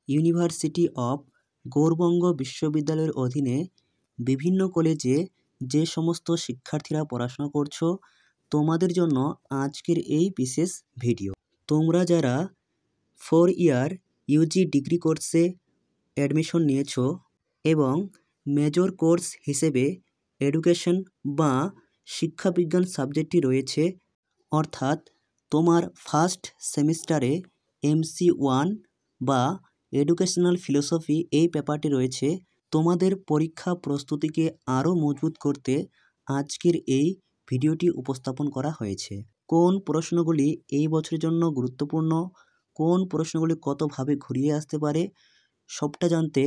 University of Gourbanga বিশ্ববিদ্যালয়ের অধীনে বিভিন্ন কলেজে যে সমস্ত শিক্ষার্থীরা পড়াশোনা করছো, তোমাদের জন্য আজকের এই বিশেষ ভিডিও। তোমরা যারা 4 ইয়ার ইউজি ডিগ্রি কোর্সে অ্যাডমিশন নিয়েছো এবং মেজর কোর্স হিসেবে এডুকেশন বা শিক্ষাবিজ্ঞান সাবজেক্টটি রয়েছে, অর্থাৎ তোমার ফার্স্ট সেমিস্টারে MC1 বা এডুকেশনাল ফিলোসফি এই পেপারটি রয়েছে, তোমাদের পরীক্ষা প্রস্তুতিকে আরও মজবুত করতে আজকের এই ভিডিওটি উপস্থাপন করা হয়েছে। কোন প্রশ্নগুলি এই বছরের জন্য গুরুত্বপূর্ণ, কোন প্রশ্নগুলি কতভাবে ঘুরিয়ে আসতে পারে, সবটা জানতে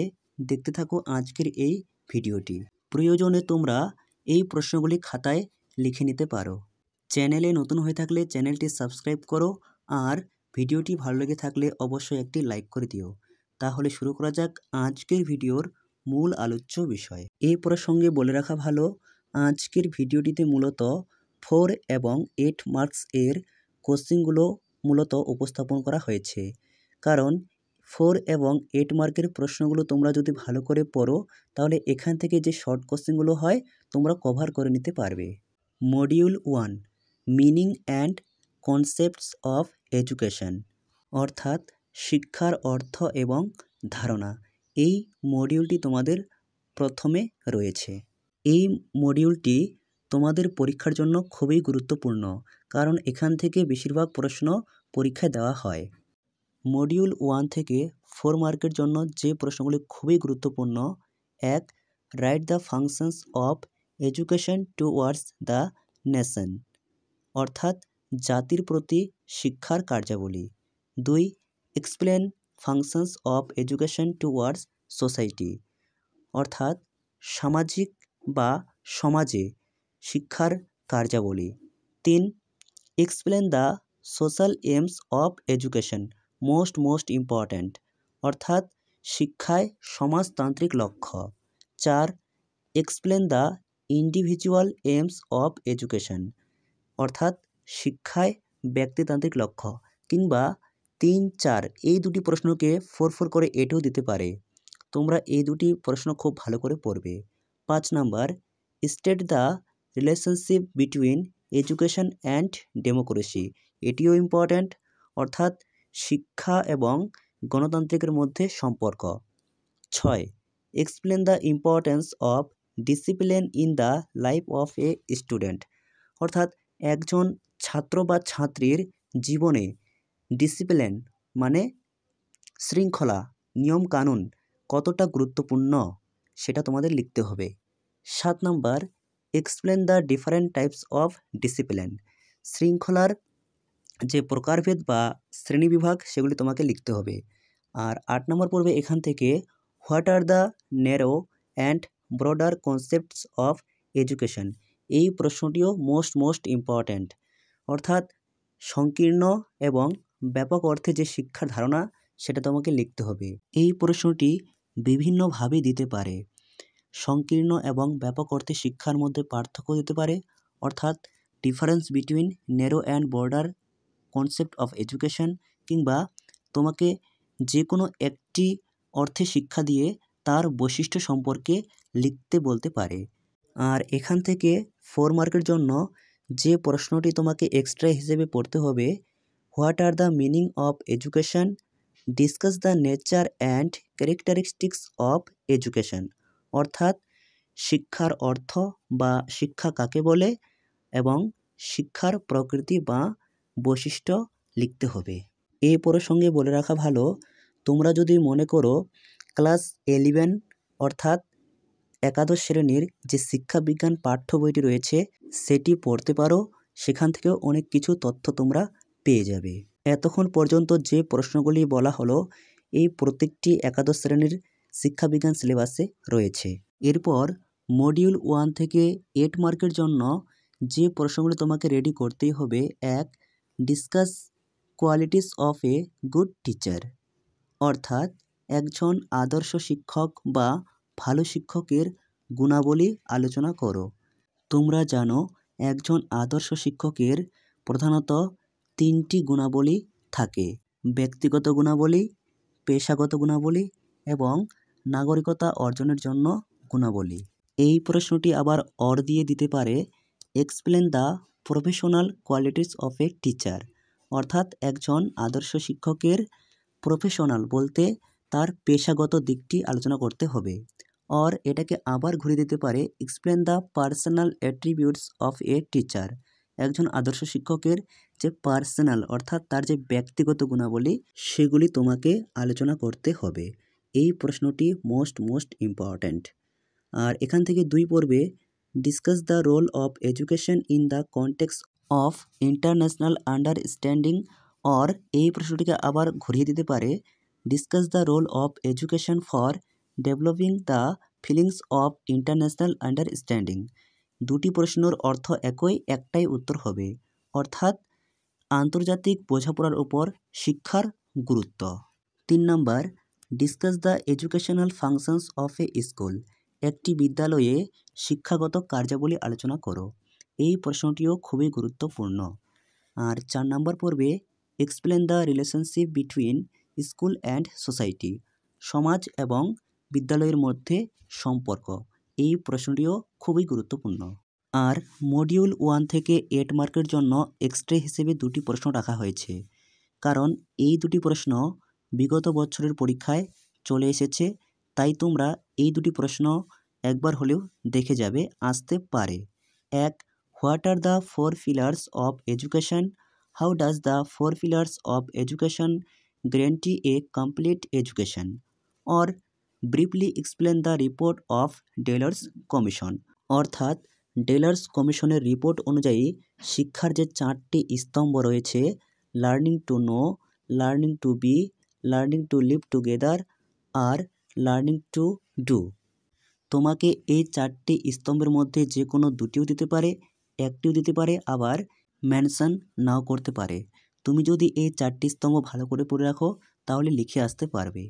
দেখতে থাকো আজকের এই ভিডিওটি। প্রয়োজনে তোমরা এই প্রশ্নগুলি খাতায় লিখে নিতে পারো। চ্যানেলে নতুন হয়ে থাকলে চ্যানেলটি সাবস্ক্রাইব করো, আর ভিডিওটি ভালো লেগে থাকলে অবশ্যই একটি লাইক করে দিও। তাহলে শুরু করা যাক আজকের ভিডিওর মূল আলোচ্য বিষয়। এই প্রসঙ্গে বলে রাখা ভালো, আজকের ভিডিওটিতে মূলত 4 এবং 8 মার্কস এর কোশ্চেনগুলো মূলত উপস্থাপন করা হয়েছে। কারণ 4 এবং 8 মার্কের প্রশ্নগুলো তোমরা যদি ভালো করে পড়ো, তাহলে এখান থেকে যে শর্ট কোশ্চেনগুলো হয় তোমরা কভার করে নিতে পারবে। Module 1, meaning and concepts of education, অর্থাৎ শিক্ষার অর্থ এবং ধারণা। এই মডিউলটি তোমাদের প্রথমে রয়েছে। এই মডিউলটি তোমাদের পরীক্ষার জন্য খুবই গুরুত্বপূর্ণ, কারণ এখান থেকে বেশিরভাগ প্রশ্ন পরীক্ষায় দেওয়া হয়। মডিউল 1 থেকে 4 মার্কের জন্য যে প্রশ্নগুলি খুবই গুরুত্বপূর্ণ: 1. Write the functions of education towards the nation, অর্থাৎ জাতির প্রতি শিক্ষার কার্যাবলী। 2. Explain functions of education towards society, অর্থাৎ সামাজিক বা সমাজে শিক্ষার কার্যাবলী। 3. Explain the social AIIMS of education, most important, অর্থাৎ শিক্ষায় সমাজতান্ত্রিক লক্ষ্য। 4. Explain the individual AIIMS of education, অর্থাৎ শিক্ষায় ব্যক্তিতান্ত্রিক লক্ষ্য। কিংবা 3, 4 এই দুটি প্রশ্নকে 4 করে এটাও দিতে পারে। তোমরা এই দুটি প্রশ্ন খুব ভালো করে পড়বে। 5 number, state the relationship between education and democracy, এটিও ইম্পর্ট্যান্ট, অর্থাৎ শিক্ষা এবং গণতান্ত্রিকের মধ্যে সম্পর্ক। 6. Explain the importance of discipline in the life of a student, অর্থাৎ একজন ছাত্র বা ছাত্রীর জীবনে ডিসিপ্লিন মানে শৃঙ্খলা, নিয়ম কানুন কতটা গুরুত্বপূর্ণ সেটা তোমাদের লিখতে হবে। 7 number, explain the different types of discipline, শৃঙ্খলার যে প্রকারভেদ বা শ্রেণীবিভাগ সেগুলি তোমাকে লিখতে হবে। আর 8 নম্বর পড়বে এখান থেকে, what are the narrow and broader concepts of education, এই প্রশ্নটিও মোস্ট ইম্পর্ট্যান্ট, অর্থাৎ সংকীর্ণ এবং ব্যাপক অর্থে যে শিক্ষার ধারণা সেটা তোমাকে লিখতে হবে। এই প্রশ্নটি বিভিন্নভাবে দিতে পারে। সংকীর্ণ এবং ব্যাপক অর্থে শিক্ষার মধ্যে পার্থক্য দিতে পারে, অর্থাৎ difference between narrow and border concept of education, কিংবা তোমাকে যে কোনো একটি অর্থে শিক্ষা দিয়ে তার বৈশিষ্ট্য সম্পর্কে লিখতে বলতে পারে। আর এখান থেকে 4 মার্কের জন্য যে প্রশ্নটি তোমাকে এক্সট্রা হিসেবে পড়তে হবে, what are the meaning of education, discuss the nature and characteristics of education, অর্থাৎ শিক্ষার অর্থ বা শিক্ষা কাকে বলে এবং শিক্ষার প্রকৃতি বা বৈশিষ্ট্য লিখতে হবে। এই প্রসঙ্গে বলে রাখা ভালো, তোমরা যদি মনে করো ক্লাস 11 অর্থাৎ একাদশ শ্রেণীর যে শিক্ষাবিজ্ঞান পাঠ্য বইটি রয়েছে সেটি পড়তে পারো, সেখান থেকেও অনেক কিছু তথ্য তোমরা পেয়ে যাবে। এতক্ষণ পর্যন্ত যে প্রশ্নগুলি বলা হলো এই প্রত্যেকটি একাদশ শ্রেণীর শিক্ষাবিজ্ঞান সিলেবাসে রয়েছে। এরপর মডিউল 1 থেকে 8 মার্কের জন্য যে প্রশ্নগুলি তোমাকে রেডি করতেই হবে: 1. Discuss qualities of a good teacher, অর্থাৎ একজন আদর্শ শিক্ষক বা ভালো শিক্ষকের গুণাবলী আলোচনা করো। তোমরা জানো একজন আদর্শ শিক্ষকের প্রধানত 3টি গুণাবলী থাকে: ব্যক্তিগত গুণাবলী, পেশাগত গুণাবলী এবং নাগরিকতা অর্জনের জন্য গুণাবলী। এই প্রশ্নটি আবার অর দিয়ে দিতে পারে explain the professional qualities of a teacher, অর্থাৎ একজন আদর্শ শিক্ষকের প্রফেশনাল বলতে তার পেশাগত দিকটি আলোচনা করতে হবে। অর এটাকে আবার ঘুরিয়ে দিতে পারে explain the personal attributes of a teacher, একজন আদর্শ শিক্ষকের যে পার্সোনাল অর্থাৎ তার যে ব্যক্তিগত গুণাবলী সেগুলি তোমাকে আলোচনা করতে হবে। এই প্রশ্নটি মোস্ট ইম্পর্ট্যান্ট। আর এখান থেকে 2 পড়বে discuss the role of education in the context of international understanding, or এই প্রশ্নটিকে আবার ঘুরিয়ে দিতে পারে discuss the role of education for developing the feelings of international understanding. দুটি প্রশ্নের অর্থ একটাই উত্তর হবে, অর্থাৎ আন্তর্জাতিক বোঝাপড়ার উপর শিক্ষার গুরুত্ব। 3 number discuss the educational functions of A school, একটি বিদ্যালয়ে শিক্ষাগত কার্যাবলী আলোচনা করো। এই প্রশ্নটিও খুবই গুরুত্বপূর্ণ। আর 4 নাম্বার পড়বে explain the relationship between school and society, সমাজ এবং বিদ্যালয়ের মধ্যে সম্পর্ক। এই প্রশ্নটিও খুবই গুরুত্বপূর্ণ। আর মডিউল 1 থেকে 8 মার্কের জন্য এক্সট্রা হিসেবে 2টি প্রশ্ন রাখা হয়েছে, কারণ এই 2টি প্রশ্ন বিগত বছরের পরীক্ষায় চলে এসেছে, তাই তোমরা এই 2টি প্রশ্ন একবার হলেও দেখে যাবে, আসতে পারে। 1. What are the 4 pillars of education? How does the 4 pillars of education guarantee a complete education? Or briefly explain the report of Delors commission, অর্থাৎ ডেলার্স কমিশনের রিপোর্ট অনুযায়ী শিক্ষার যে 4টি স্তম্ভ রয়েছে, learning to know, learning to be, learning to live together আর লার্নিং টু ডু, তোমাকে এই 4টি স্তম্ভের মধ্যে যে কোনো 2টিও দিতে পারে, একটিও দিতে পারে, আবার মেনশন নাও করতে পারে। তুমি যদি এই 4টি স্তম্ভ ভালো করে পড়ে রাখো তাহলে লিখে আসতে পারবে।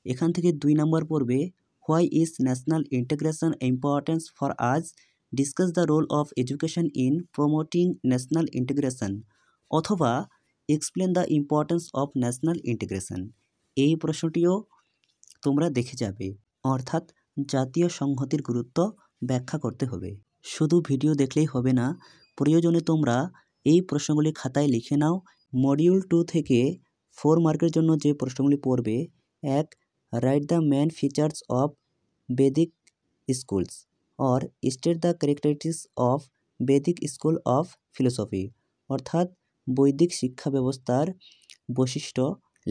এখান থেকে 2 নাম্বার পড়বে why is national integration importance for us? Discuss the role of education in promoting national integration, অথবা explain the importance of national integration. এই প্রশ্নটিও তোমরা দেখে যাবে, অর্থাৎ জাতীয় সংহতির গুরুত্ব ব্যাখ্যা করতে হবে। শুধু ভিডিও দেখলেই হবে না, প্রয়োজনে তোমরা এই প্রশ্নগুলি খাতায় লিখে নাও। মডিউল 2 থেকে 4 মার্কের জন্য যে প্রশ্নগুলি পড়বে: 1. Write the main features of Vedic schools, or state the characteristics of Vedic school of philosophy, অর্থাৎ বৈদিক শিক্ষা ব্যবস্থার বৈশিষ্ট্য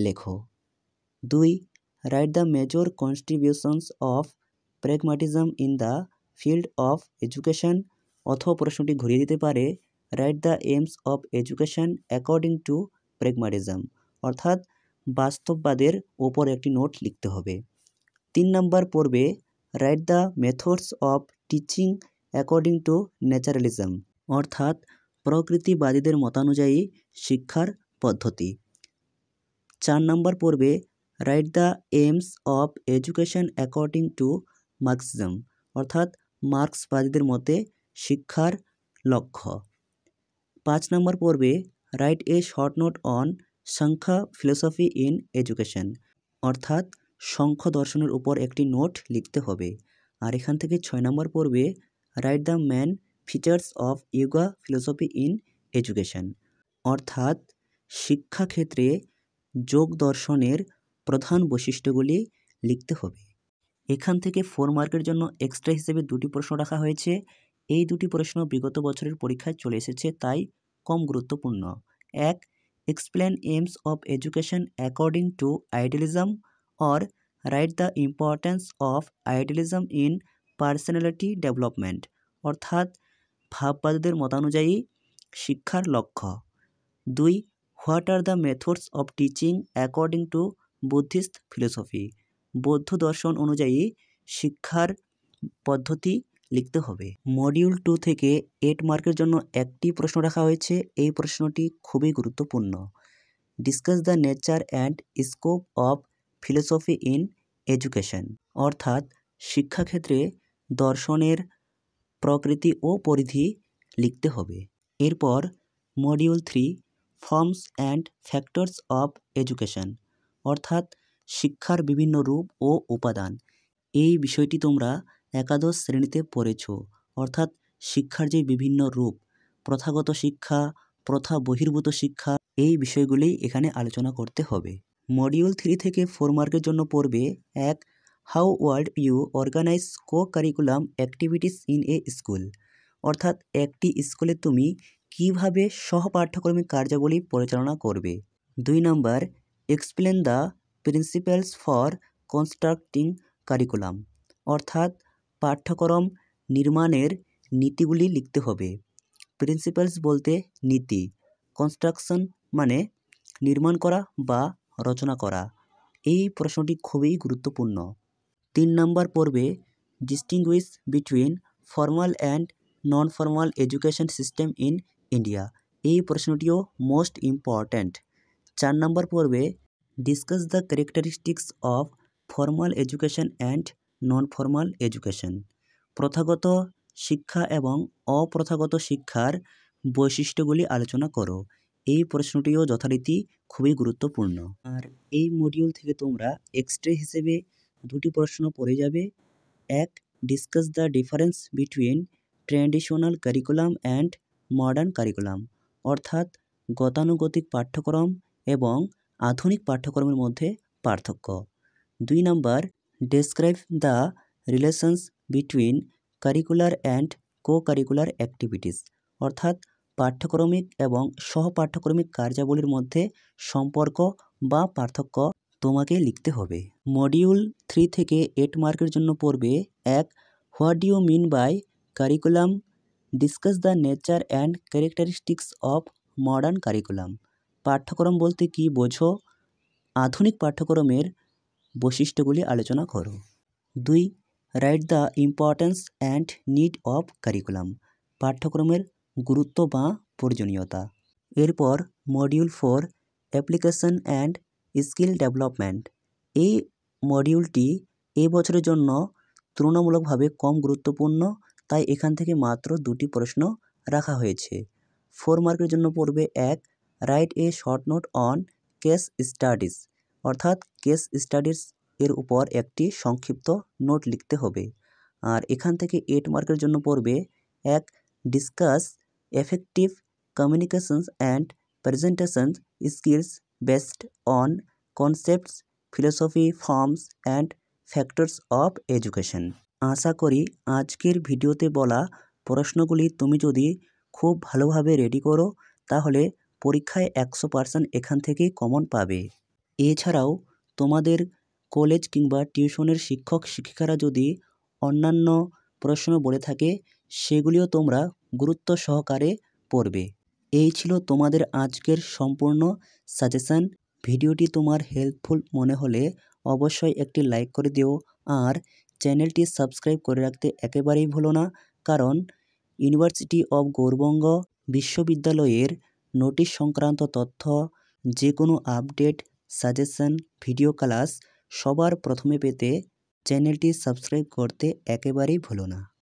লেখো। 2. Write the major contributions of pragmatism in the field of education, অথবা প্রশ্নটি ঘুরিয়ে দিতে পারে write the aims of education according to pragmatism, অর্থাৎ বাস্তববাদের ওপর একটি নোট লিখতে হবে। 3 নাম্বার পড়বে write the methods of teaching according to naturalism, অর্থাৎ প্রকৃতিবাদীদের মতানুযায়ী শিক্ষার পদ্ধতি। 4 নাম্বার পড়বে write the aims of education according to Marxism, অর্থাৎ মার্ক্সবাদীদের মতে শিক্ষার লক্ষ্য। 5 নাম্বার পড়বে write a short note on Samkhya philosophy in education, অর্থাৎ সাংখ্য দর্শনের উপর একটি নোট লিখতে হবে। আর এখান থেকে 6 নাম্বার পড়বে write the main features of yoga philosophy in education, অর্থাৎ শিক্ষাক্ষেত্রে যোগ দর্শনের প্রধান বৈশিষ্ট্যগুলি লিখতে হবে। এখান থেকে 4 মার্কের জন্য এক্সট্রা হিসেবে 2টি প্রশ্ন রাখা হয়েছে। এই 2টি প্রশ্ন বিগত বছরের পরীক্ষায় চলে এসেছে, তাই কম গুরুত্বপূর্ণ। 1. Explain AIIMS of education according two idealism, or write the importance of idealism in personality development, অর্থাৎ ভাববাদীদের মতানুযায়ী শিক্ষার লক্ষ্য। 2. What are the methods of teaching according two Buddhist philosophy, বৌদ্ধ দর্শন অনুযায়ী শিক্ষার পদ্ধতি লিখতে হবে। মডিউল 2 থেকে 8 মার্কের জন্য একটি প্রশ্ন রাখা হয়েছে, এই প্রশ্নটি খুবই গুরুত্বপূর্ণ। Discuss the nature and scope of philosophy in education, অর্থাৎ শিক্ষাক্ষেত্রে দর্শনের প্রকৃতি ও পরিধি লিখতে হবে। এরপর module 3 forms and factors of education, অর্থাৎ শিক্ষার বিভিন্ন রূপ ও উপাদান। এই বিষয়টি তোমরা একাদশ শ্রেণীতে পড়েছ, অর্থাৎ শিক্ষার যে বিভিন্ন রূপ, প্রথাগত শিক্ষা, প্রথা বহির্ভূত শিক্ষা, এই বিষয়গুলি এখানে আলোচনা করতে হবে। মডিউল 3 থেকে 4 মার্কের জন্য পড়বে 1. How would you organise co curriculum activities in a school, অর্থাৎ একটি স্কুলে তুমি কিভাবে সহপাঠ্যক্রমিক কার্যাবলী পরিচালনা করবে। 2 number, explain the principles for constructing curriculum, অর্থাৎ পাঠ্যক্রম নির্মাণের নীতিগুলি লিখতে হবে। প্রিন্সিপালস বলতে নীতি, কনস্ট্রাকশন মানে নির্মাণ করা বা রচনা করা। এই প্রশ্নটি খুবই গুরুত্বপূর্ণ। 3 নাম্বার পড়বে distinguish between formal and non formal education system in India. এই প্রশ্নটিও মোস্ট ইম্পর্ট্যান্ট। 4 নাম্বার পড়বে discuss the characteristics of formal education and non formal education, প্রথাগত শিক্ষা এবং অপ্রথাগত শিক্ষার বৈশিষ্ট্যগুলি আলোচনা করো। এই প্রশ্নটিও যথারীতি খুবই গুরুত্বপূর্ণ। আর এই মডিউল থেকে তোমরা এক্সট্রা হিসেবে 2টি প্রশ্ন পড়ে যাবে। 1. Discuss the difference between traditional curriculum and modern curriculum, অর্থাৎ গতানুগতিক পাঠ্যক্রম এবং আধুনিক পাঠ্যক্রমের মধ্যে পার্থক্য। 2 number, describe the relations between curricular and co curricular activities, অর্থাৎ পাঠ্যক্রমিক এবং সহপাঠ্যক্রমিক কার্যাবলীর মধ্যে সম্পর্ক বা পার্থক্য তোমাকে লিখতে হবে। মডিউল 3 থেকে 8 মার্কের জন্য পড়বে 1. What do you mean by curriculum, discuss the nature and characteristics of modern curriculum, পাঠ্যক্রম বলতে কি বোঝো, আধুনিক পাঠ্যক্রমের বৈশিষ্ট্যগুলি আলোচনা করো। 2. Write the importance and need of curriculum, পাঠ্যক্রমের গুরুত্ব বা প্রয়োজনীয়তা। এরপর module 4 application and skill development. এই মডিউলটি এই বছরের জন্য তুলনামূলকভাবে কম গুরুত্বপূর্ণ, তাই এখান থেকে মাত্র 2টি প্রশ্ন রাখা হয়েছে। 4 মার্কের জন্য পড়বে 1. Right a short note on case studies, অর্থাৎ কেস স্টাডিজ এর উপর একটি সংক্ষিপ্ত নোট লিখতে হবে। আর এখান থেকে 8 মার্কের জন্য পড়বে 1. Discuss effective communications and presentation skills based on concepts, philosophy, forms and factors of education. আশা করি আজকের ভিডিওতে বলা প্রশ্নগুলি তুমি যদি খুব ভালোভাবে রেডি করো তাহলে পরীক্ষায় 100% এখান থেকেই কমন পাবে। এছাড়াও তোমাদের কলেজ কিংবা টিউশনের শিক্ষক শিক্ষিকারা যদি অন্যান্য প্রশ্ন বলে থাকে সেগুলিও তোমরা গুরুত্ব সহকারে পড়বে। এই ছিল তোমাদের আজকের সম্পূর্ণ সাজেশান। ভিডিওটি তোমার হেল্পফুল মনে হলে অবশ্যই একটি লাইক করে দিও আর চ্যানেলটি সাবস্ক্রাইব করে রাখতে একেবারেই ভুলো না, কারণ ইউনিভার্সিটি অফ গৌড়বঙ্গ বিশ্ববিদ্যালয়ের নোটিশ সংক্রান্ত তথ্য, যে কোনো আপডেট, সাজেশন, ভিডিও ক্লাস সবার প্রথমে পেতে চ্যানেলটি সাবস্ক্রাইব করতে একেবারেই ভুলো না।